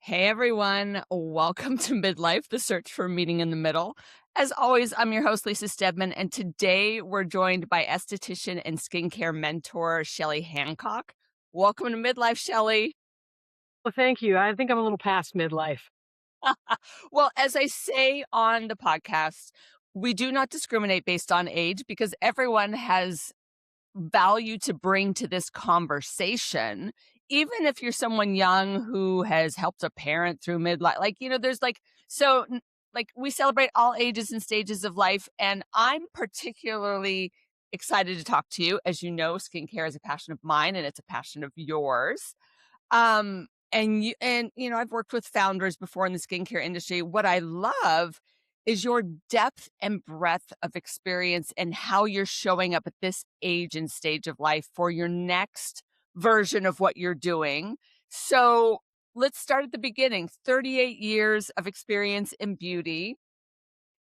Hey everyone, welcome to Midlife, the search for meaning in the middle. As always, I'm your host, Lisa Steadman, and today we're joined by esthetician and skincare mentor, Shelley Hancock. Welcome to Midlife, Shelley. Well, thank you. I think I'm a little past midlife. Well, as I say on the podcast, we do not discriminate based on age because everyone has value to bring to this conversation, even if you're someone young who has helped a parent through midlife. There's we celebrate all ages and stages of life. And I'm particularly excited to talk to you. As you know, skincare is a passion of mine and it's a passion of yours. I've worked with founders before in the skincare industry. What I love is your depth and breadth of experience and how you're showing up at this age and stage of life for your next version of what you're doing. So let's start at the beginning. 38 years of experience in beauty.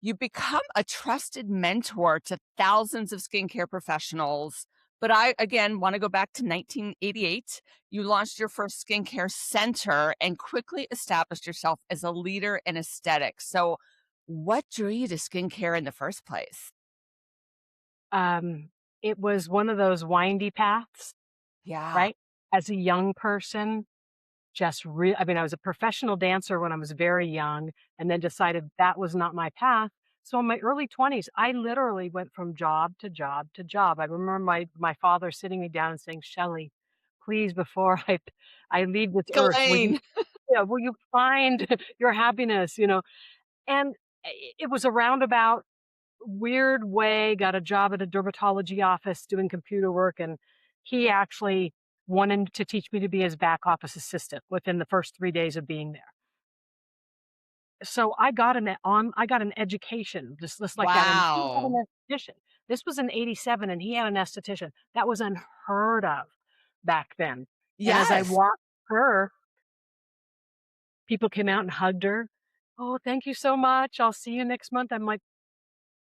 You become a trusted mentor to thousands of skincare professionals. But I, again, want to go back to 1988. You launched your first skincare center and quickly established yourself as a leader in aesthetics. So, what drew you to skincare in the first place? Um, it was one of those windy paths, Yeah. right? As a young person, I mean, I was a professional dancer when I was very young and then decided that was not my path. So in my early 20s, I literally went from job to job to job. I remember my father sitting me down and saying, "Shelley, please, before I leave this earth, Elaine. will you find your happiness?" And it was a roundabout weird way, got a job at a dermatology office doing computer work, and he actually wanted to teach me to be his back office assistant within the first 3 days of being there. So I got an education just like that, and he had Wow. an esthetician. This was in '87, and he had an esthetician. That was unheard of back then, and as I Yes. watched her, people came out and hugged her. "Oh, thank you so much. I'll see you next month." I'm like,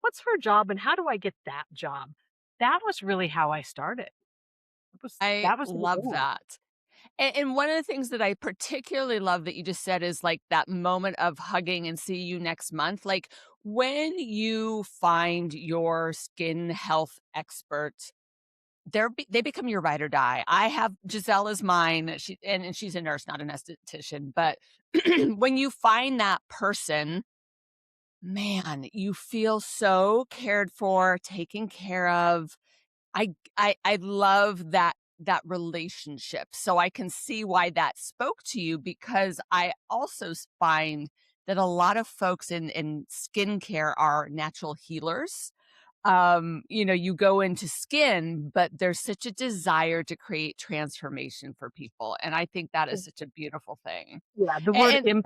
"What's her job, and how do I get that job?" That was really how I started. I That was the love beginning. that. And one of the things that I particularly love that you just said is like that moment of hugging and see you next month. Like when you find your skin health expert, they become your ride or die. I have Giselle as mine. And she's a nurse, not an esthetician. But when you find that person, man, you feel so cared for, taken care of. I love that relationship, so I can see why that spoke to you because I also find that a lot of folks in skincare are natural healers. You go into skin, but there's such a desire to create transformation for people, and I think that is such a beautiful thing. Yeah, the word And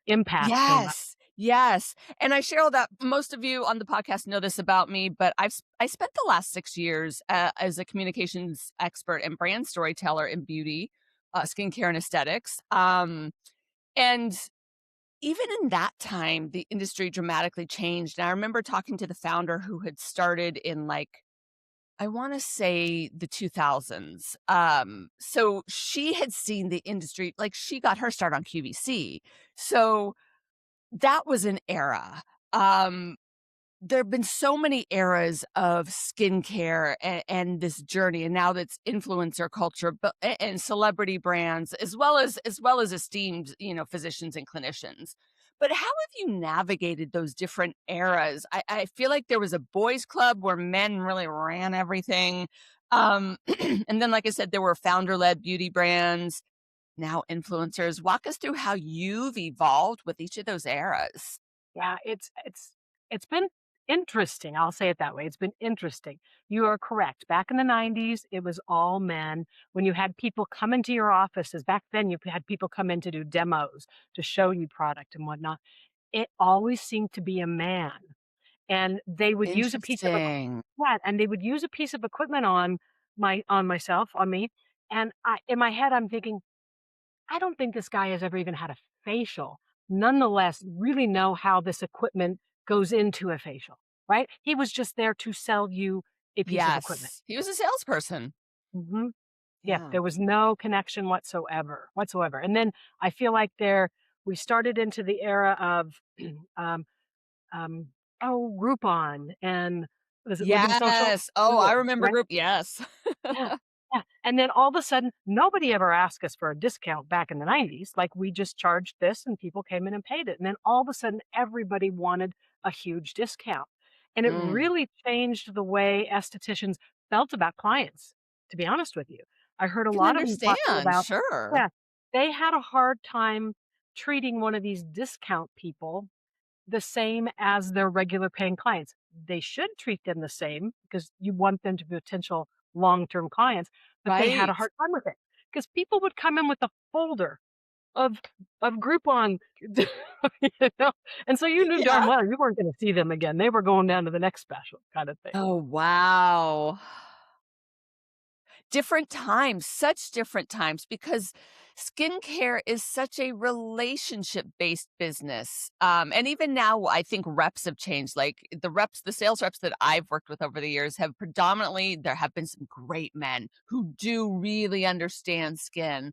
impact came up. yes, yes, and I share all that most of you on the podcast know this about me, but I spent the last 6 years, as a communications expert and brand storyteller in beauty, skincare, and aesthetics, and even in that time, the industry dramatically changed, and I remember talking to the founder who had started in, like, I wanna say the 2000s, so she had seen the industry like, she got her start on QVC, so that was an era. Um, there've been so many eras of skincare and this journey, and now that's influencer culture, but and celebrity brands, as well as esteemed, physicians and clinicians. But how have you navigated those different eras? I feel like there was a boys' club where men really ran everything. And then, like I said, there were founder-led beauty brands, now influencers. Walk us through how you've evolved with each of those eras. Yeah, it's been interesting, I'll say it that way, it's been interesting. You are correct. Back in the '90s, it was all men. When you had people come into your offices, back then you had people come in to do demos, to show you product and whatnot. It always seemed to be a man, and they would use a piece of equi Interesting. yeah, and they would use a piece of equipment on myself, on me, and in my head, I'm thinking, I don't think this guy has ever even had a facial. Nonetheless, really know how this equipment goes into a facial, right? He was just there to sell you a piece of equipment. Yes. He was a salesperson. Mhm. Yeah, Yeah. there was no connection whatsoever. And then I feel like we started into the era of, um, um, Groupon and what is it, Living Social? Yes. Oh, Yeah, I remember right? group yes. Yeah, yeah, and then all of a sudden, nobody ever asked us for a discount back in the '90s, like, we just charged this and people came in and paid it, and then all of a sudden, everybody wanted a huge discount, and it Mm. really changed the way estheticians felt about clients, to be honest with you. I heard a Can lot of them talking understand, about, sure. yeah, they had a hard time treating one of these discount people the same as their regular paying clients. They should treat them the same because you want them to be potential long-term clients, but they had a Right. hard time with it because people would come in with a folder of Groupon, you know, and so you knew darn Yeah. well you weren't gonna see them again. They were going down to the next special kind of thing. Oh, wow. Different times, such different times because skincare is such a relationship-based business, and even now, I think reps have changed, like, the sales reps that I've worked with over the years have predominantly there have been some great men who do really understand skin,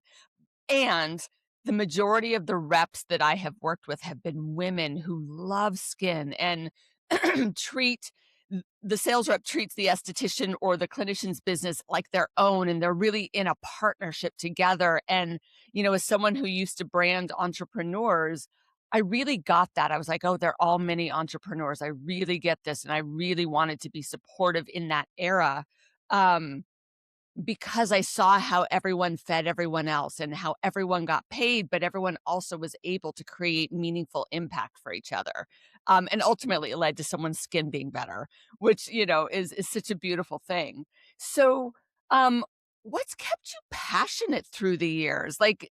and the majority of the reps that I have worked with have been women who love skin and treat the sales rep treats the esthetician or the clinician's business like their own, and they're really in a partnership together. And, as someone who used to brand entrepreneurs, I really got that. I was like, oh, they're all mini entrepreneurs. I really get this. And I really wanted to be supportive in that era. Um, because I saw how everyone fed everyone else and how everyone got paid, but everyone also was able to create meaningful impact for each other. And ultimately it led to someone's skin being better, which, is such a beautiful thing. So, um, what's kept you passionate through the years? Like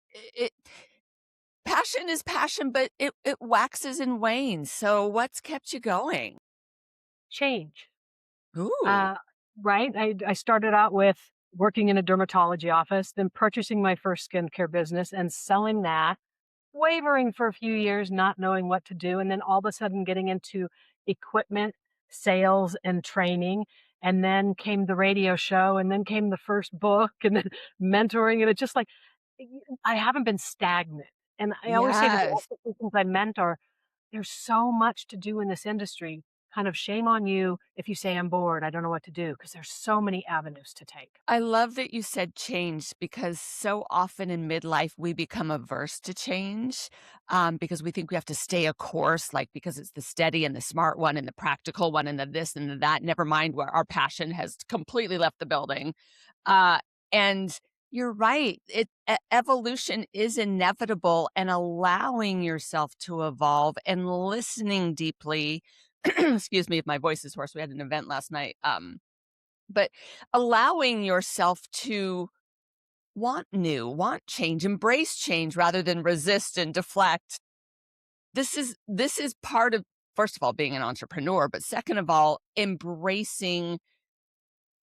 passion is passion, but it waxes and wanes. So what's kept you going? Change. Ooh, Uh, right? I started out with working in a dermatology office, then purchasing my first skincare business and selling that, wavering for a few years, not knowing what to do, and then all of a sudden getting into equipment, sales, and training. And then came the radio show, and then came the first book, and then mentoring. And it's just like I haven't been stagnant. And I always say to the yes. estheticians I mentor, there's so much to do in this industry. Kind of shame on you if you say, I'm bored, I don't know what to do, because there's so many avenues to take. I love that you said change because so often in midlife we become averse to change because we think we have to stay a course, like because it's the steady and the smart one and the practical one and the this and the that. Never mind where our passion has completely left the building. Uh, and you're right. Evolution is inevitable, and allowing yourself to evolve and listening deeply. Excuse me if my voice is hoarse. We had an event last night. But allowing yourself to want new, want change, embrace change rather than resist and deflect. This is part of first of all being an entrepreneur, but second of all, embracing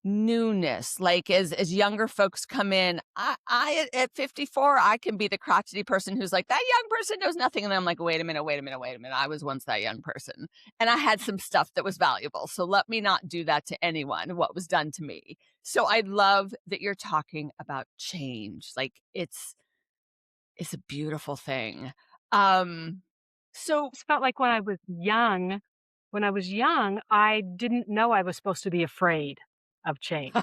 newness. Like as younger folks come in, I at 54, I can be the crotchety person who's like, that young person knows nothing. And then I'm like, wait a minute, wait a minute, wait a minute. I was once that young person. And I had some stuff that was valuable. So let me not do that to anyone, what was done to me. So I love that you're talking about change. Like it's a beautiful thing. Um so It's felt like when I was young, I didn't know I was supposed to be afraid of change,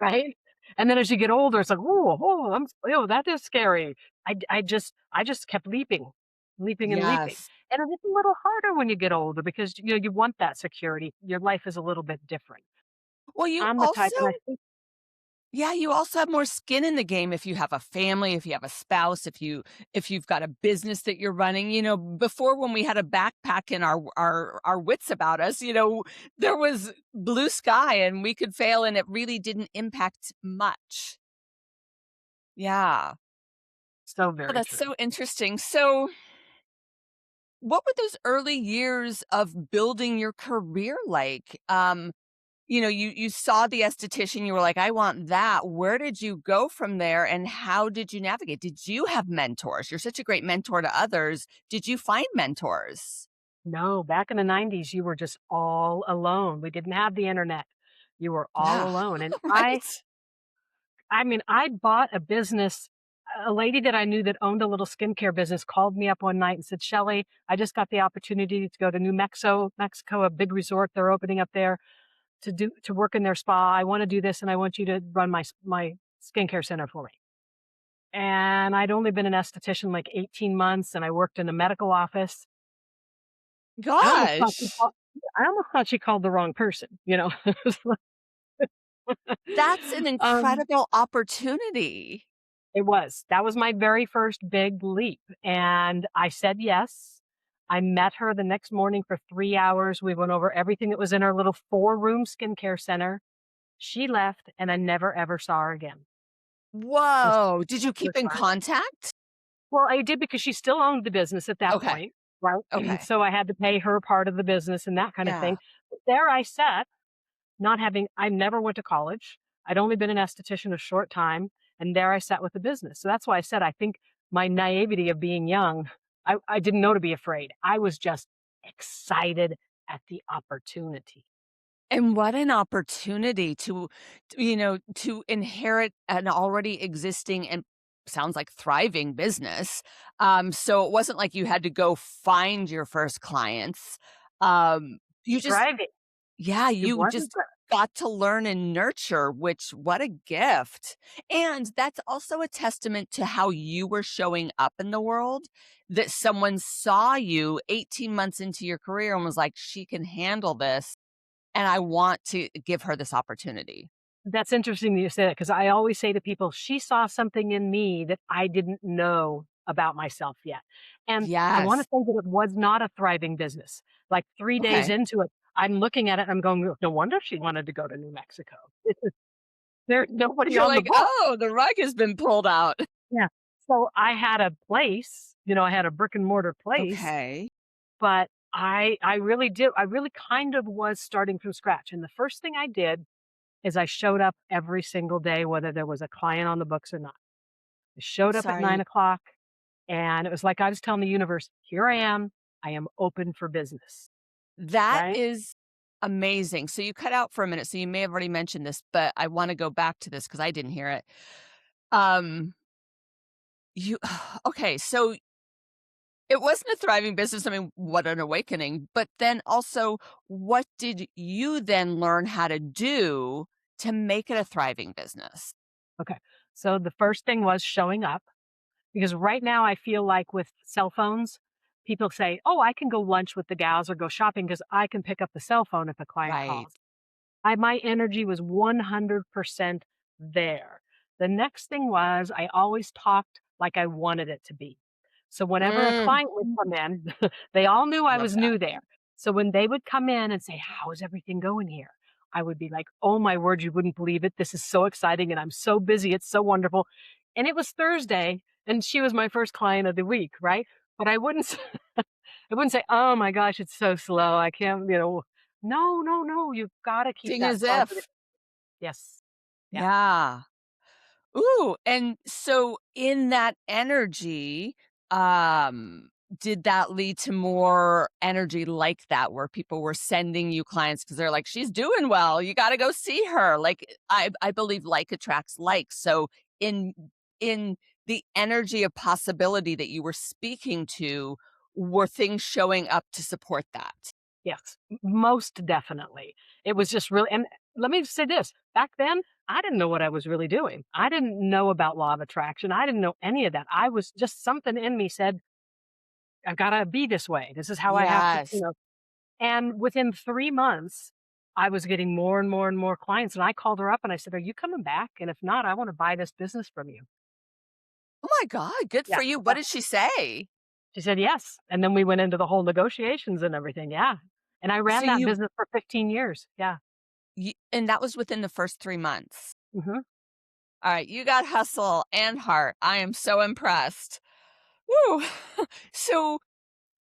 right? And then as you get older, it's like, that is scary. I just kept leaping and leaping. yes. And it's a little harder when you get older because you want that security. Your life is a little bit different. Well, you I'm the type, also and I think Yeah, you also have more skin in the game if you have a family, if you have a spouse, if you've got a business that you're running. Before when we had a backpack and our wits about us, there was blue sky and we could fail and it really didn't impact much. Yeah. so Oh, very that's true. so interesting. So, what were those early years of building your career like? You saw the esthetician, you were like, "I want that." Where did you go from there, and how did you navigate? Did you have mentors? You're such a great mentor to others. Did you find mentors? No, back in the '90s, you were just all alone. We didn't have the internet. You were all Yeah, alone. And right? I mean, I bought a business. A lady that I knew that owned a little skincare business called me up one night and said, "Shelley, I just got the opportunity to go to New Mexico, a big resort they're opening up there to work in their spa. I want to do this, and I want you to run my skincare center for me." And I'd only been an esthetician like 18 months, and I worked in a medical office. I almost thought she Gosh, called, I almost thought she called the wrong person. It was that's an um, incredible opportunity. it was. That was my very first big leap, and I said yes. I met her the next morning for 3 hours. We went over everything that was in our little 4-room skincare center. She left, and I never ever saw her again. It was Whoa, did you keep super in tragic. contact? Well, I did because she still owned the business at that Okay, point, right? okay. So I had to pay her part of the business and that kind of Yeah. thing. But there I sat, not having I never went to college. I'd only been an esthetician a short time, and there I sat with the business. So that's why I said I think my naivety of being young, I didn't know to be afraid. I was just excited at the opportunity. And what an opportunity to inherit an already existing and sounds like thriving business. So it wasn't like you had to go find your first clients. You just Thriving. yeah, It you wasn't just got to learn and nurture, which what a gift. And that's also a testament to how you were showing up in the world, that someone saw you 18 months into your career and was like, she can handle this and I want to give her this opportunity. That's interesting that you say that because I always say to people, she saw something in me that I didn't know about myself yet. And I want to Yes. say that it was not a thriving business. Like 3 days Okay. into it, I'm looking at it, I'm going, no wonder she wanted to go to New Mexico. There's nobody You're on the like, book. "Oh, the rug has been pulled out." Yeah. So I had a place, I had a brick and mortar place, Okay. but I really did. I really kind of was starting from scratch. And the first thing I did is I showed up every single day, whether there was a client on the books or not. I I'm showed up at sorry. 9 o'clock, and it was like I was telling the universe, "Here I am open for business," That right? is amazing. So you cut out for a minute, so you may have already mentioned this, but I wanna go back to this because I didn't hear it. Um, you okay, so it wasn't a thriving business, I mean, what an awakening, but then also, what did you then learn how to do to make it a thriving business? Okay. So the first thing was showing up because right now I feel like with cell phones, people say, "Oh, I can go lunch with the gals or go shopping because I can pick up the cell phone if a client Right. calls." My energy was 100% there. The next thing was I always talked like I wanted it to be. So whenever a Mm, client would come in, they all knew I love was that. new there. So when they would come in and say, "How is everything going here?" I would be like, "Oh my word, you wouldn't believe it. This is so exciting and I'm so busy. It's so wonderful." And it was Thursday and she was my first client of the week, right? But I wouldn't I wouldn't say, "Oh my gosh, it's so slow. I can't, no, no, no, you've gotta keep Acting that as positive. if. Yes. Yeah. Yeah. Ooh, and so in that energy, um, did that lead to more energy like that where people were sending you clients because 'cause they're like, "She's doing well, you gotta go see her." Like, I believe like attracts like, so in in the energy of possibility that you were speaking to, were things showing up to support that? Yes. Most definitely. It was just really, and let me say this, back then, I didn't know what I was really doing. I didn't know about law of attraction. I didn't know any of that. I was just something in me said, "I've gotta be this way. This is how I have to," Yes. and within 3 months, I was getting more and more and more clients, and I called her up and I said, "Are you coming back? And if not, I wanna buy this business from you." Oh my god, good Yeah. for you. What did she say? She said, "Yes." And then we went into the whole negotiations and everything, yeah. And I So ran that business for 15 years, yeah. and that was within the first 3 months? Mhm. Alright, you got hustle and heart. I am so impressed. Woo. So,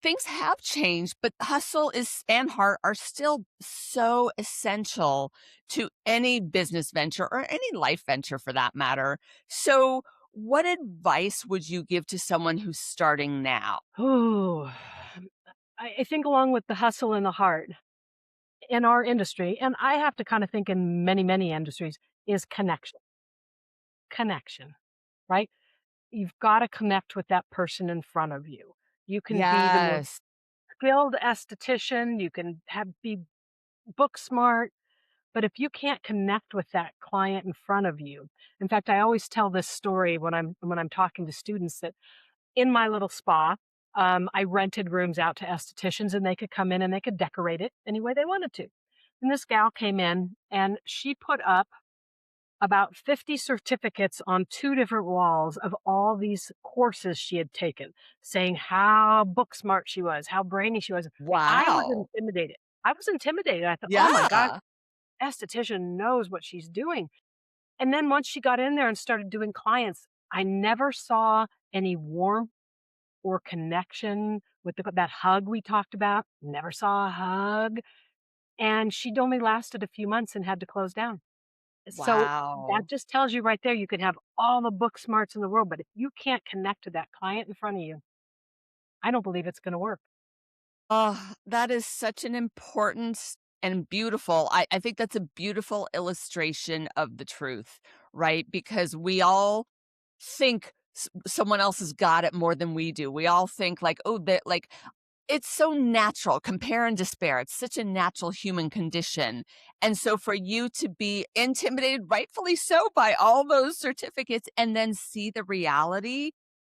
things have changed, but hustle is and heart are still so essential to any business venture or any life venture for that matter. So, what advice would you give to someone who's starting now? Ooh, I think along with the hustle and the heart in our industry, and I have to kinda think in many, many industries, is connection. connection, right? You've got to connect with that person in front of you. You can be the most Yes. skilled esthetician, you can be book smart, but if you can't connect with that client in front of you. In fact, I always tell this story when I'm talking to students that in my little spa, I rented rooms out to estheticians and they could come in and they could decorate it any way they wanted to. And this gal came in and she put up about 50 certificates on 2 different walls of all these courses she had taken, saying how book smart she was, how brainy she was. I was Wow. intimidated. I was intimidated. I thought, "Oh my gosh, Yeah. esthetician knows what she's doing." And then once she got in there and started doing clients, I never saw any warmth or connection with that hug we talked about. Never saw a hug, and she'd only lasted a few months and had to close down. So that Wow. just tells you right there, you can have all the book smarts in the world, but if you can't connect to that client in front of you, I don't believe it's gonna work. Oh, that is such an important and beautiful I think that's a beautiful illustration of the truth, right? Because we all think someone else has got it more than we do. We all think like, oh, that like it's so natural, compare and despair. It's such a natural human condition. And so for you to be intimidated, rightfully so, by all those certificates and then see the reality,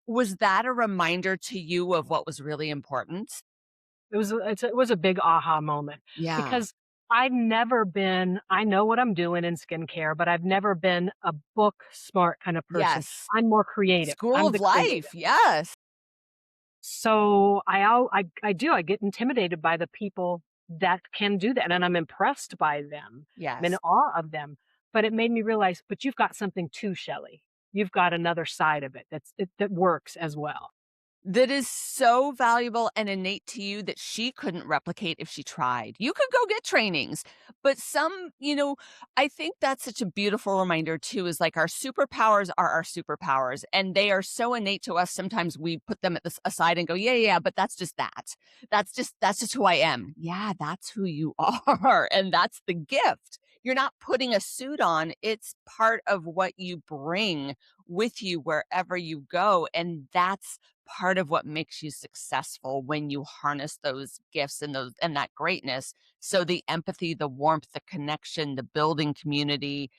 was that a reminder to you of what was really important? It was a big aha moment Yeah. because I know what I'm doing in skincare, but I've never been a book smart kind of person. Yes. I'm more creative. School I'm of the creative. life. Yes. So I do, I get intimidated by the people that can do that, and I'm impressed by them. I'm in Yes. awe of them, but it made me realize, but you've got something too, Shelley. You've got another side of it that works as well. That is so valuable and innate to you that she couldn't replicate if she tried. You could go get trainings, but I think that's such a beautiful reminder too is like our superpowers are our superpowers and they are so innate to us. Sometimes we put them at the aside and go, yeah, yeah, yeah, but that's just that. That's just who I am. Yeah, that's who you are. And that's the gift. You're not putting a suit on. It's part of what you bring with you wherever you go. And that's part of what makes you successful when you harness those gifts and those and that greatness. So the empathy, the warmth, the connection, the building community,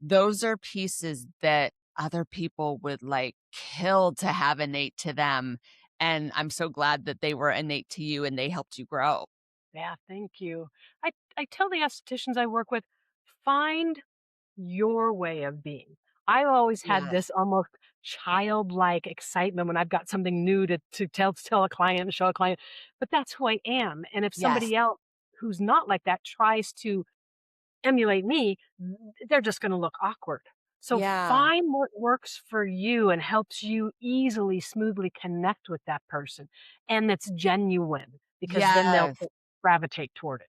those are pieces that other people would like kill to have innate to them. And I'm so glad that they were innate to you and they helped you grow. Yeah, thank you. I tell the estheticians I work with, find your way of being. I always had Yes. this almost childlike excitement when I've got something new to tell a client and show a client, but that's who I am. And if Yes. somebody else who's not like that tries to emulate me, they're just going to look awkward. So Yeah. find what works for you and helps you easily, smoothly connect with that person, and that's genuine because then they'll Yes. gravitate toward it.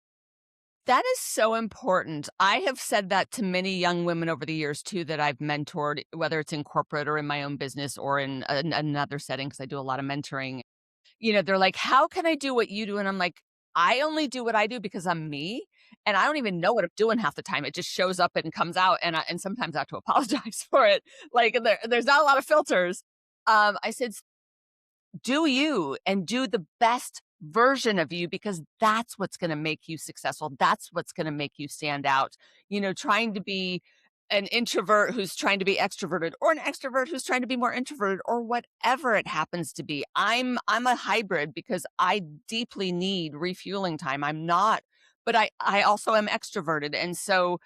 That is so important. I have said that to many young women over the years too that I've mentored, whether it's in corporate or in my own business or in another setting, because I do a lot of mentoring. They're like, "How can I do what you do?" And I'm like, "I only do what I do because I'm me, and I don't even know what I'm doing half the time. It just shows up and comes out, and sometimes I have to apologize for it. Like, there's not a lot of filters." I said, do you and do the best version of you because that's what's going to make you successful. That's what's going to make you stand out. Trying to be an introvert who's trying to be extroverted or an extrovert who's trying to be more introverted or whatever it happens to be. I'm a hybrid because I deeply need refueling time. I'm not but I also am extroverted and so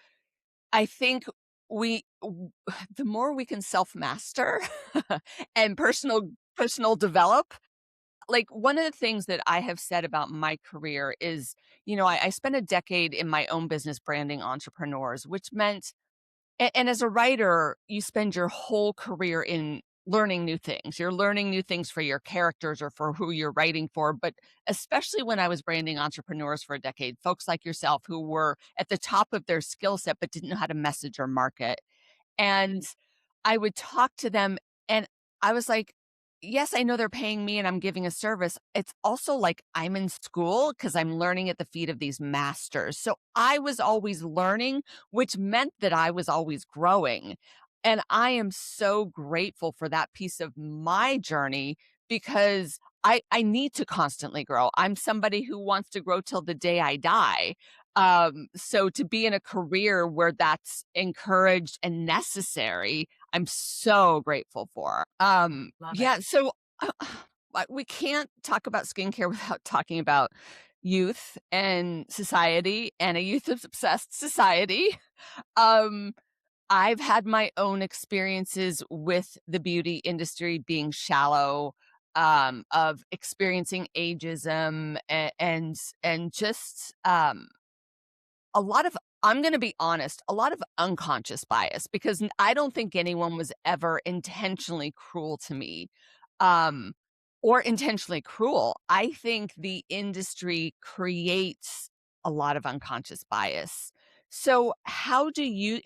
I think the more we can self-master and personal develop like one of the things that I have said about my career is, I spent a decade in my own business branding entrepreneurs, which meant, and as a writer, you spend your whole career in learning new things. You're learning new things for your characters or for who you're writing for. But especially when I was branding entrepreneurs for a decade, folks like yourself who were at the top of their skill set but didn't know how to message or market. And I would talk to them and I was like, yes, I know they're paying me and I'm giving a service. It's also like I'm in school because I'm learning at the feet of these masters. So I was always learning, which meant that I was always growing. And I am so grateful for that piece of my journey because I need to constantly grow. I'm somebody who wants to grow till the day I die. So to be in a career where that's encouraged and necessary, I'm so grateful for. Love it. Yeah, so we can't talk about skincare without talking about youth and society and a youth obsessed society. Um, I've had my own experiences with the beauty industry being shallow, of experiencing ageism and just, a lot of I'm gonna be honest, a lot of unconscious bias because I don't think anyone was ever intentionally cruel to me, um, or intentionally cruel. I think the industry creates a lot of unconscious bias. So how do you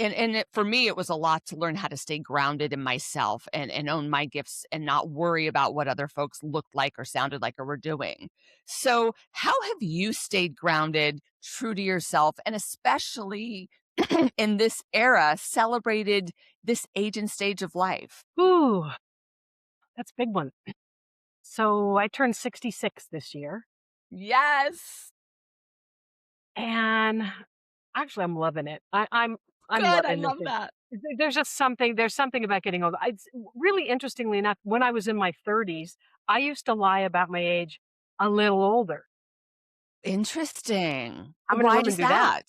for me, it was a lot to learn how to stay grounded in myself and own my gifts and not worry about what other folks looked like or sounded like or were doing. So, how have you stayed grounded, true to yourself, and especially in this era, celebrated this age and stage of life? Ooh, that's a big one. So I turned 66 this year, Yes. and actually I'm loving it. I'm Good. I loving this. love that. There's something about getting older. It's really interestingly enough, when I was in my 30s, I used to lie about my age a little older. Interesting. How many Why women does do that? that?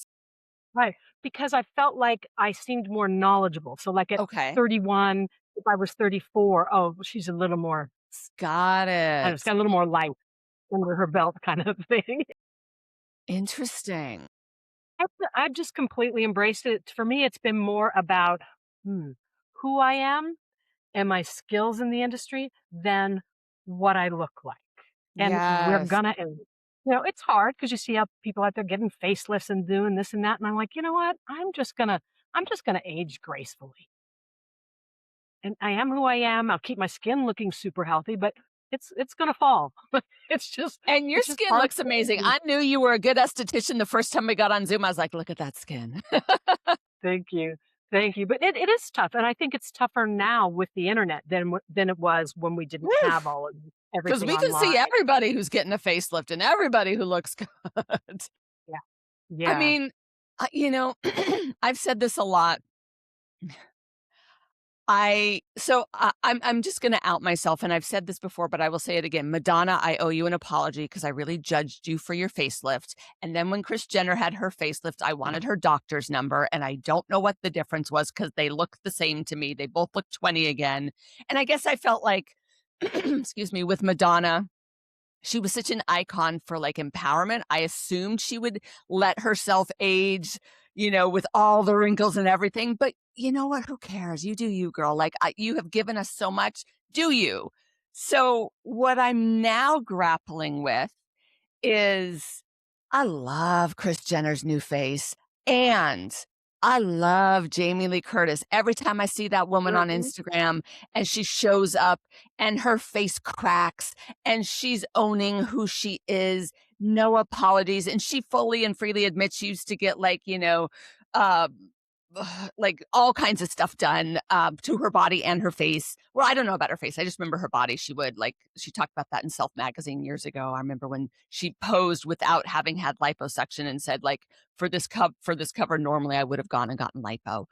Right. Because I felt like I seemed more knowledgeable. So like at Okay. 31, if I was 34, oh, she's a little more, Got I don't know, it's it. got a little more light under her belt kind of thing. Interesting. I've just completely embraced it. For me, it's been more about hmm, who I am and my skills in the industry than what I look like. And we're Yes. gonna end. It's hard because you see how people out there getting facelifts and doing this and that. And I'm like, you know what? I'm just gonna age gracefully. And I am who I am. I'll keep my skin looking super healthy, but it's gonna fall. it's just And your it's just skin part looks of amazing. it. I knew you were a good esthetician the first time we got on Zoom. I was like, look at that skin. Thank you. Thank you. But it is tough, and I think it's tougher now with the internet than it was when we didn't have all of Because everything we can see online. everybody who's getting a facelift and everybody who looks good. Yeah. I Yeah. mean, I've said this a lot. I'm just gonna out myself, and I've said this before, but I will say it again. Madonna, I owe you an apology because I really judged you for your facelift. And then when Kris Jenner had her facelift, I wanted her doctor's number, and I don't know what the difference was because they look the same to me. They both look 20 again. And I guess I felt like, excuse me, with Madonna, she was such an icon for, like, empowerment. I assumed she would let herself age, with all the wrinkles and everything, but you know what? Who cares? You do you, girl. Like, you have given us so much. Do you? So, what I'm now grappling with is I love Kris Jenner's new face, and I love Jamie Lee Curtis. Every time I see that woman on Mhm. Instagram and she shows up and her face cracks and she's owning who she is, no apologies, and she fully and freely admits she used to get, like, um like all kinds of stuff done to her body and her face. Well, I don't know about her face. I just remember her body. She talked about that in Self magazine years ago. I remember when she posed without having had liposuction and said, like, for this cover, normally I would have gone and gotten lipo.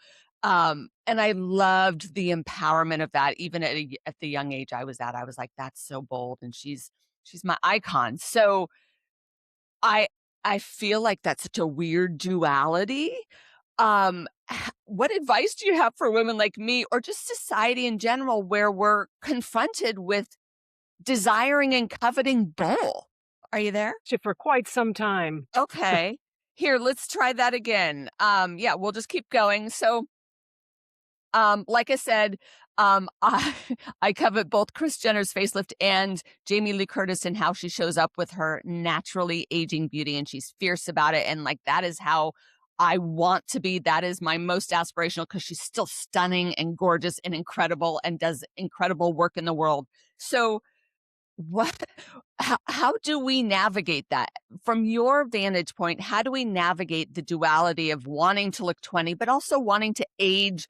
And I loved the empowerment of that. Even at the young age I was at, I was like, that's so bold, and she's my icon. So I I feel like that's such a weird duality. What advice do you have for women like me or just society in general where we're confronted with desiring and coveting both? Are you there? For quite some time. Okay. Here, let's try that again. Yeah, we'll just keep going. So, like I said, I I covet both Kris Jenner's facelift and Jamie Lee Curtis and how she shows up with her naturally aging beauty, and she's fierce about it. And like that is how I want to be. That is my most aspirational because she's still stunning and gorgeous and incredible and does incredible work in the world. So, what? How do we navigate that from your vantage point? How do we navigate the duality of wanting to look 20, but also wanting to age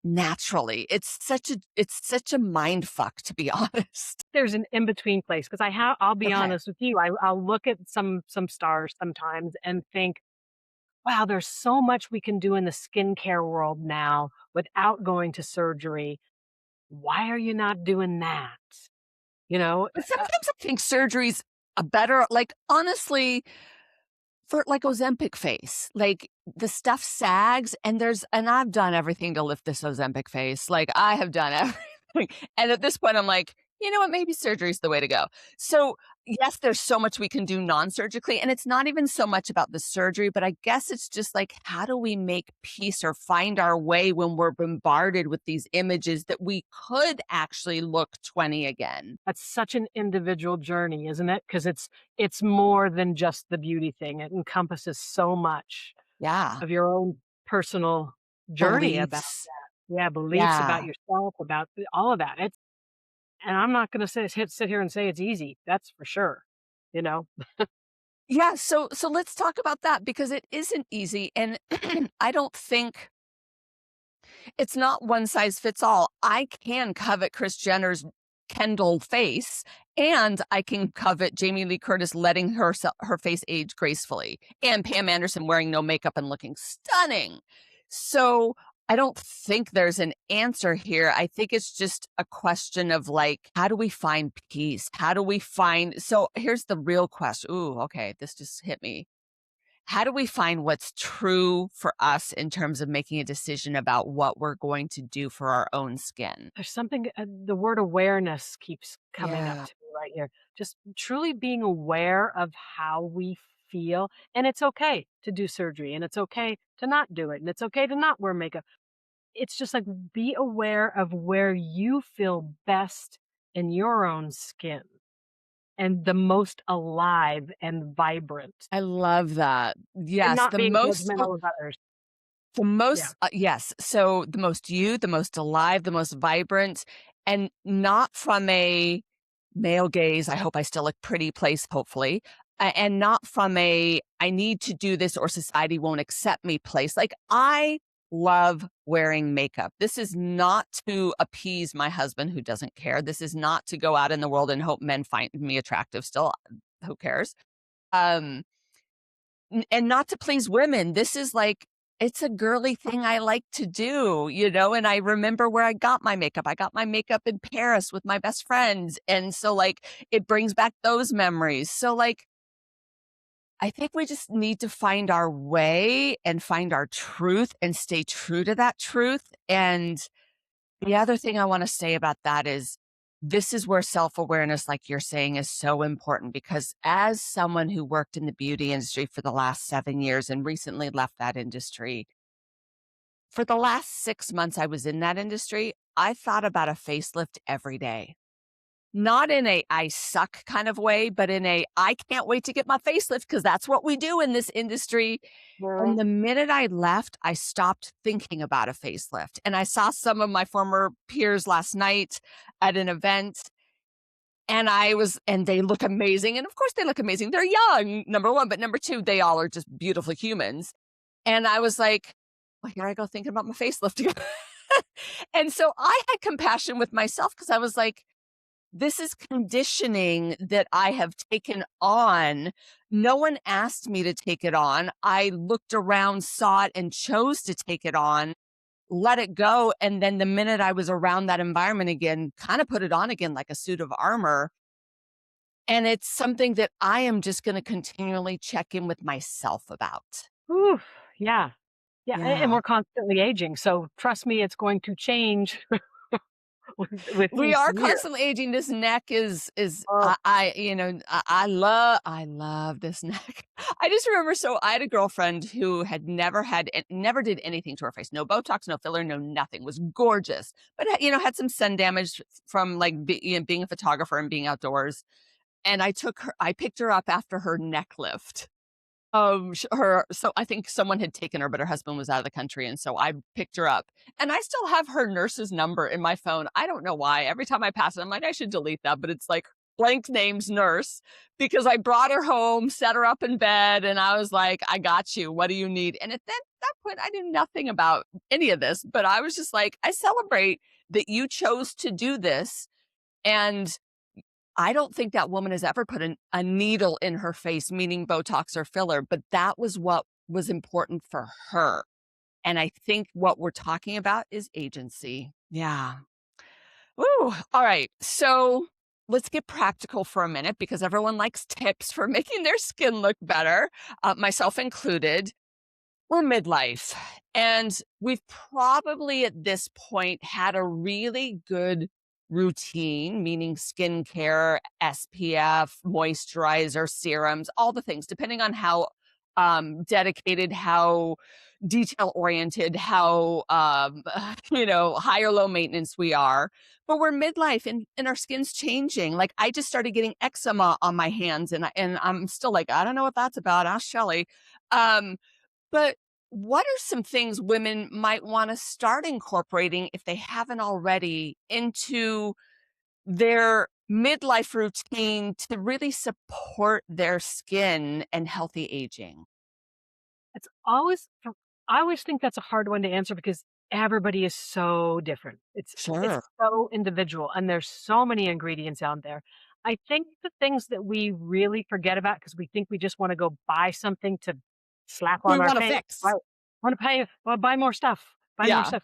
naturally. It's such a mind fuck, to be honest. There's an in-between place, 'cause I'll be Okay. honest with you, I'll look at some stars sometimes and think, "Wow, there's so much we can do in the skincare world now without going to surgery. Why are you not doing that?" You know? But sometimes I think surgery's a better, like, honestly, for like Ozempic face, like the stuff sags and I've done everything to lift this Ozempic face. Like I have done everything. And at this point I'm like, you know what, maybe surgery is the way to go. So yes, there's so much we can do non-surgically. And it's not even so much about the surgery, but I guess it's just like, how do we make peace or find our way when we're bombarded with these images that we could actually look 20 again? That's such an individual journey, isn't it? Because it's more than just the beauty thing. It encompasses so much Yeah. of your own personal journey about Beliefs. yeah, beliefs about Yeah. yourself, about all of that. It's and I'm not gonna sit here and say it's easy. That's for sure. You know? Yeah, so let's talk about that because it isn't easy and I don't think it's not one size fits all. I can covet Kris Jenner's Kendall face and I can covet Jamie Lee Curtis letting her face age gracefully and Pam Anderson wearing no makeup and looking stunning. So I don't think there's an answer here. I think it's just a question of like, how do we find peace? How do we find so here's the real question. Ooh, okay, this just hit me. How do we find what's true for us in terms of making a decision about what we're going to do for our own skin? There's something the word awareness keeps coming up Yeah. to me right here. Just truly being aware of how we feel, and it's okay to do surgery, and it's okay to not do it, and it's okay to not wear makeup. It's just like be aware of where you feel best in your own skin and the most alive and vibrant, I love that. and Yes, not the being most judgmental of others. the Yeah. most yes, so the most you, the most alive, the most vibrant, and not from a male gaze, I hope I still look pretty place, hopefully, and not from a I need to do this or society won't accept me place. Like I love wearing makeup. This is not to appease my husband who doesn't care. This is not to go out in the world and hope men find me attractive still. Who cares? Um and not to please women. This is like it's a girly thing I like to do, you know, and I remember where I got my makeup. I got my makeup in Paris with my best friends, and so, like, it brings back those memories. So, like, I think we just need to find our way and find our truth and stay true to that truth, and the other thing I wanna say about that is this is where self-awareness, like you're saying, is so important because as someone who worked in the beauty industry for the last 7 years and recently left that industry, for the last 6 months I was in that industry, I thought about a facelift every day. Not in a "I suck" kind of way, but in a "I can't wait to get my facelift because that's what we do in this industry." And Mhm. the minute I left, I stopped thinking about a facelift, and I saw some of my former peers last night at an event, and they look amazing, and of course they look amazing. They're young, number 1, but number 2, they all are just beautiful humans, and I was like, "Well, here I go thinking about my facelift again." And so I had compassion with myself because I was like, this is conditioning that I have taken on. No one asked me to take it on. I looked around, saw it, and chose to take it on, let it go. And then the minute I was around that environment again, kind of put it on again like a suit of armor. And it's something that I am just going to continually check in with myself about. Oof, yeah. Yeah, and Yeah. we're constantly aging, so trust me, it's going to change with We each are year. constantly aging. This neck is Oh, I love this neck. I just remember so I had a girlfriend who had never did anything to her face. No Botox, no filler, no nothing. Was gorgeous, but had some sun damage from like being a photographer and being outdoors. And I picked her up after her neck lift. Her so I think someone had taken her, but her husband was out of the country, and so I picked her up, and I still have her nurse's number in my phone. I don't know why. Every time I pass it, I'm like, "I should delete that," but it's like blank names nurse because I brought her home, set her up in bed, and I was like, "I got you. What do you need?" And then that point, I knew nothing about any of this, but I was just like, I celebrate that you chose to do this. And I don't think that woman has ever put a needle in her face, meaning Botox or filler, but that was what was important for her. And I think what we're talking about is agency. Yeah. Ooh, all right. So let's get practical for a minute because everyone likes tips for making their skin look better, myself included. We're midlife, and we've probably at this point had a really good routine, meaning skincare, SPF, moisturizer, serums, all the things, depending on how dedicated, how detail oriented, how high or low maintenance we are. But we're midlife and our skin's changing. Like I just started getting eczema on my hands, and I'm still like, I don't know what that's about. Ask Shelley. Um, but what are some things women might want to start incorporating if they haven't already into their midlife routine to really support their skin and healthy aging? It's always I always think that's a hard one to answer because everybody is so different. It's Sure. so individual and there's so many ingredients out there. I think the things that we really forget about because we think we just want to go buy something to slap We on our want to face, fix. right? Want to pay, well, buy more stuff, buy more Yeah. stuff.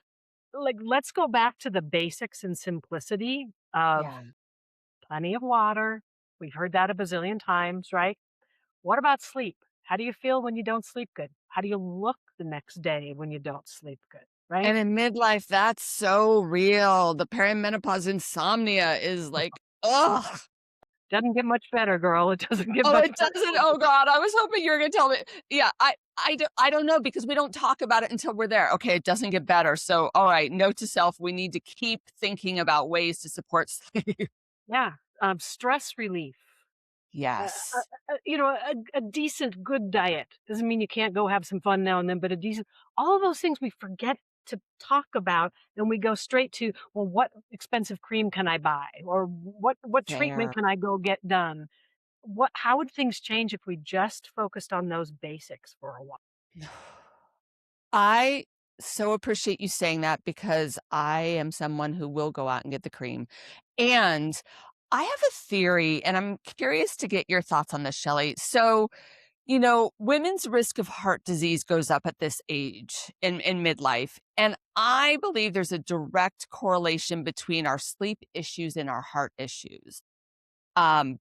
Like, let's go back to the basics and simplicity of Yeah. plenty of water. We've heard that a bazillion times, right? What about sleep? How do you feel when you don't sleep good? How do you look the next day when you don't sleep good, right? And in midlife, that's so real. The perimenopause insomnia is like, ugh. Doesn't get much better, girl. It doesn't get Oh, much it better. doesn't? Oh god, I was hoping you were gonna tell me. Yeah, I don't know because we don't talk about it until we're there. Okay, it doesn't get better. So, all right, note to self, we need to keep thinking about ways to support sleep. Yeah. Stress relief. Yes. A decent, good diet doesn't mean you can't go have some fun now and then, but a decent, all of those things we forget to talk about, and we go straight to, well, what expensive cream can I buy, or what treatment Fair. can I go get done? How would things change if we just focused on those basics for a while? I so appreciate you saying that because I am someone who will go out and get the cream. And I have a theory, and I'm curious to get your thoughts on this, Shelley. So, women's risk of heart disease goes up at this age in midlife. And I believe there's a direct correlation between our sleep issues and our heart issues.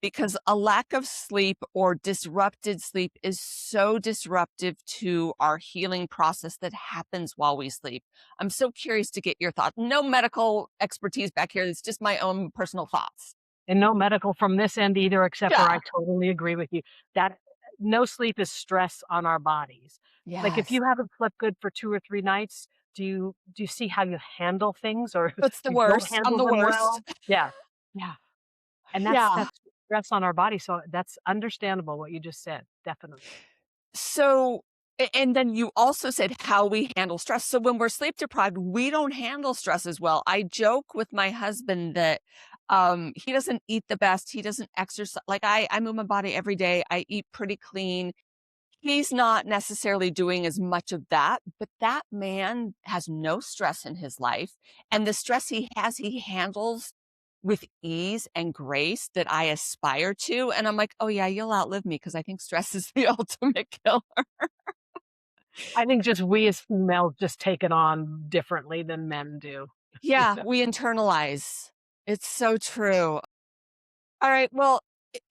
Because a lack of sleep or disrupted sleep is so disruptive to our healing process that happens while we sleep. I'm so curious to get your thoughts. No medical expertise back here. It's just my own personal thoughts. And no medical from this end either, except for I Yeah. totally agree with you that no sleep is stress on our bodies. Like if Yes. you haven't slept good for 2 or 3 nights, do you see how you handle things or It's the you don't worst. I'm handle the them worst. well? Yeah. Yeah. And that's Yeah. that's stress on our body, so that's understandable what you just said, definitely. So, and then you also said how we handle stress. So when we're sleep deprived, we don't handle stress as well. I joke with my husband that he doesn't eat the best. He doesn't exercise. Like I move my body every day. I eat pretty clean. He's not necessarily doing as much of that, but that man has no stress in his life. And the stress he has, he handles with ease and grace that I aspire to. And I'm like, oh, yeah, you'll outlive me because I think stress is the ultimate killer. I think just we as females just take it on differently than men do. You Yeah, know? we internalize. It's so true. All right. Well,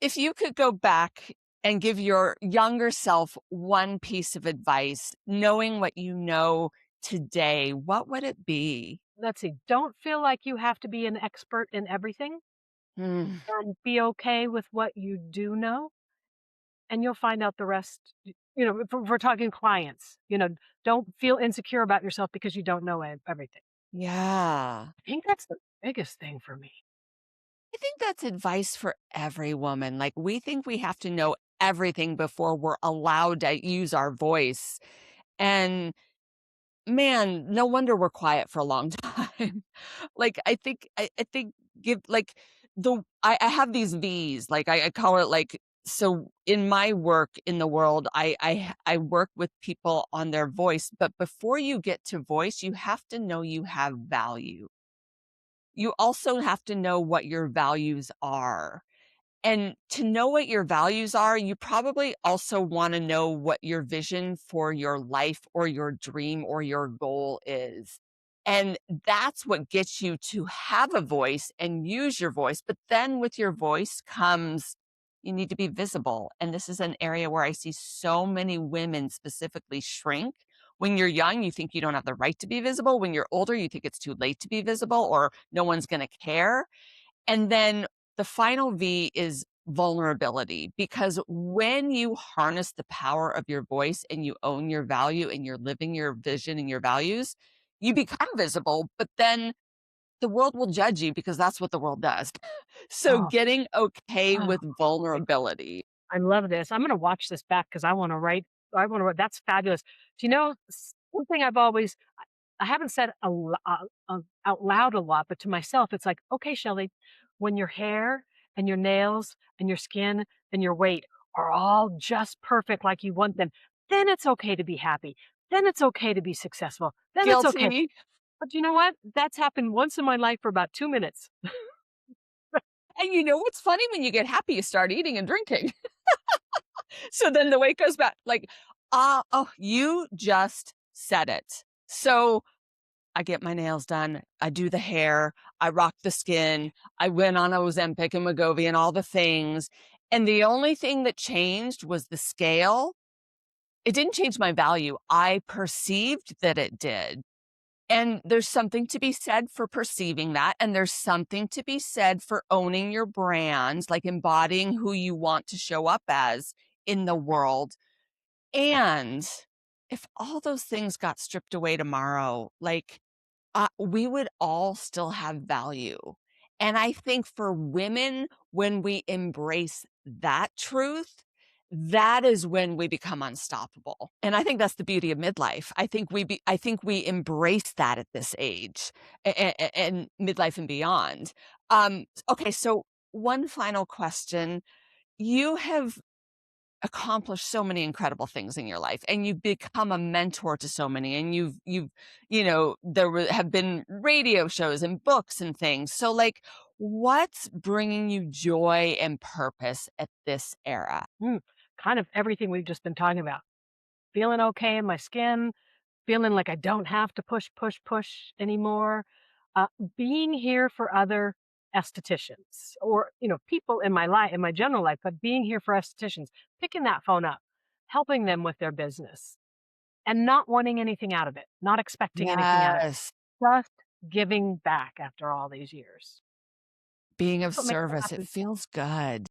if you could go back and give your younger self one piece of advice, knowing what you know today, what would it be? Let's see, don't feel like you have to be an expert in everything, Mm, and be okay with what you do know, and you'll find out the rest. If we're talking clients, don't feel insecure about yourself because you don't know everything. yeah. I think that's the biggest thing for me. I think that's advice for every woman. Like, we think we have to know everything before we're allowed to use our voice. And man, no wonder we're quiet for a long time. Like, I think give like I have these V's, like I call it like so in my work in the world, I work with people on their voice, but before you get to voice, you have to know you have value. You also have to know what your values are. And to know what your values are, you probably also want to know what your vision for your life or your dream or your goal is. And that's what gets you to have a voice and use your voice. But then with your voice comes, you need to be visible. And this is an area where I see so many women specifically shrink. When you're young, you think you don't have the right to be visible. When you're older, you think it's too late to be visible or no one's going to care. And then the final V is vulnerability, because when you harness the power of your voice and you own your value and you're living your vision and your values, you become visible, but then the world will judge you because that's what the world does. So Oh, getting okay oh, with vulnerability. I love this. I'm gonna watch this back because I wanna write that's fabulous. Do you know, one thing I haven't said out loud a lot, but to myself, it's like, "Okay, Shelley, when your hair and your nails and your skin and your weight are all just perfect like you want them, then it's okay to be happy. Then it's okay to be successful. Then it's okay." Guilty. But you know what? That's happened once in my life for about 2 minutes. And you know what's funny? When you get happy, you start eating and drinking. So then the weight goes back. Like, oh, you just said it. So I get my nails done. I do the hair. I rock the skin. I went on Ozempic and Wegovy and all the things. And the only thing that changed was the scale. It didn't change my value. I perceived that it did. And there's something to be said for perceiving that. And there's something to be said for owning your brand, like embodying who you want to show up as in the world. And if all those things got stripped away tomorrow, like, we would all still have value. And I think for women, when we embrace that truth, that is when we become unstoppable. And I think that's the beauty of midlife. I think we embrace that at this age and midlife and beyond. Okay, so one final question. You have accomplished so many incredible things in your life, and you've become a mentor to so many, and have been radio shows and books and things. So like, what's bringing you joy and purpose at this era? Mm, kind of everything we've just been talking about. Feeling okay in my skin, feeling like I don't have to push, push, push anymore. Uh, Being here for other estheticians or, people in my life, in my general life, but being here for estheticians, picking that phone up, helping them with their business and not wanting anything out of it, not expecting anything out of it, Yes. just giving back after all these years. Being of That's what makes me service, it happy. feels good.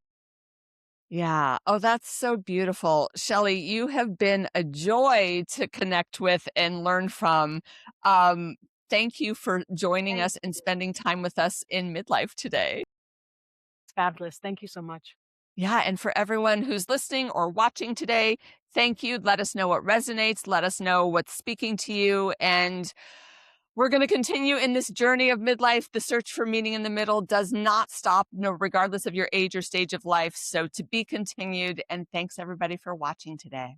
Yeah. Oh, that's so beautiful. Shelley, you have been a joy to connect with and learn from. Um, Thank you for joining Thank us and you. spending time with us in midlife today. It's fabulous. Thank you so much. Yeah, and for everyone who's listening or watching today, thank you. Let us know what resonates. Let us know what's speaking to you. And we're going to continue in this journey of midlife. The search for meaning in the middle does not stop, no, regardless of your age or stage of life. So to be continued. And thanks everybody for watching today.